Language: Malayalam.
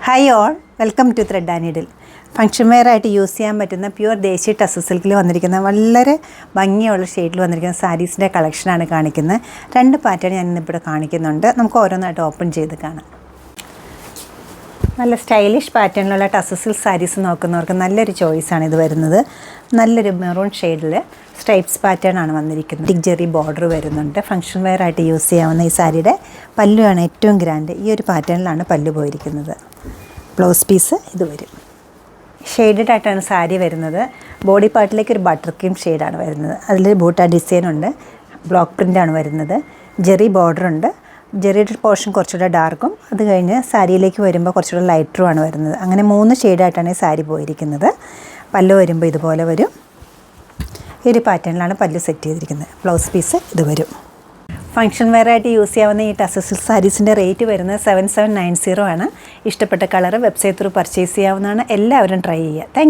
Hi all, welcome to thread and needle. Function wear ആയിട്ട് യൂസ് ചെയ്യാൻ പറ്റുന്ന പ്യുവർ ദേശീയ ടസർ സിൽക്കിൽ വന്നിരിക്കുന്ന വളരെ ഭംഗിയുള്ള ഷെയ്ഡിൽ വന്നിരിക്കുന്ന സാരീസിൻ്റെ കളക്ഷനാണ് കാണിക്കുന്നത്. 2 പാറ്റേൺ ഞാൻ ഇന്നിവിടെ കാണിക്കുന്നുണ്ട്. നമുക്ക് ഓരോന്നായിട്ട് ഓപ്പൺ ചെയ്ത് കാണാം. നല്ല സ്റ്റൈലിഷ് പാറ്റേണിലുള്ള ടസർ സിൽക്ക് സാരീസ് നോക്കുന്നവർക്ക് നല്ലൊരു ചോയ്സാണ് ഇത് വരുന്നത്. നല്ലൊരു മെറൂൺ ഷെയ്ഡിൽ സ്ട്രൈപ്സ് പാറ്റേൺ ആണ് വന്നിരിക്കുന്നത്. ടിക് ജെറി ബോർഡർ വരുന്നുണ്ട്. ഫംഗ്ഷൻ വെയർ ആയിട്ട് യൂസ് ചെയ്യാവുന്ന ഈ സാരിയുടെ പല്ലുവാണ് ഏറ്റവും ഗ്രാൻഡ്. ഈ ഒരു പാറ്റേണിലാണ് പല്ലു പോയിരിക്കുന്നത്. ബ്ലൗസ് പീസ് ഇത് വരും. ഷെയ്ഡഡ് ആയിട്ടാണ് സാരി വരുന്നത്. ബോഡി പാർട്ടിലേക്ക് ഒരു ബട്ടർ ക്രീം ഷെയ്ഡാണ് വരുന്നത്. അതിൽ ബൂട്ട ഡിസൈനുണ്ട്. ബ്ലോക്ക് പ്രിൻ്റാണ് വരുന്നത്. ജെറി ബോർഡറുണ്ട്. ജെറിയുടെ പോർഷൻ കുറച്ചുകൂടെ ഡാർക്കും, അത് കഴിഞ്ഞ് സാരിയിലേക്ക് വരുമ്പോൾ കുറച്ചുകൂടെ ലൈറ്ററുമാണ് വരുന്നത്. അങ്ങനെ 3 ഷെയ്ഡായിട്ടാണ് ഈ സാരി പോയിരിക്കുന്നത്. പല്ലു വരുമ്പോൾ ഇതുപോലെ വരും. ഈ ഒരു പാറ്റേണിലാണ് പല്ലു സെറ്റ് ചെയ്തിരിക്കുന്നത്. ബ്ലൗസ് പീസ് ഇത് വരും. ഫംഗ്ഷൻ വെയർ ആയിട്ട് യൂസ് ചെയ്യാവുന്ന ഈ ടസർ സിൽക്ക് സാരീസിൻ്റെ റേറ്റ് വരുന്നത് 7790 ആണ്. ഇഷ്ടപ്പെട്ട കളർ വെബ്സൈറ്റ് ത്രൂ പർച്ചേസ് ചെയ്യാവുന്നതാണ്. എല്ലാവരും ട്രൈ ചെയ്യുക. താങ്ക്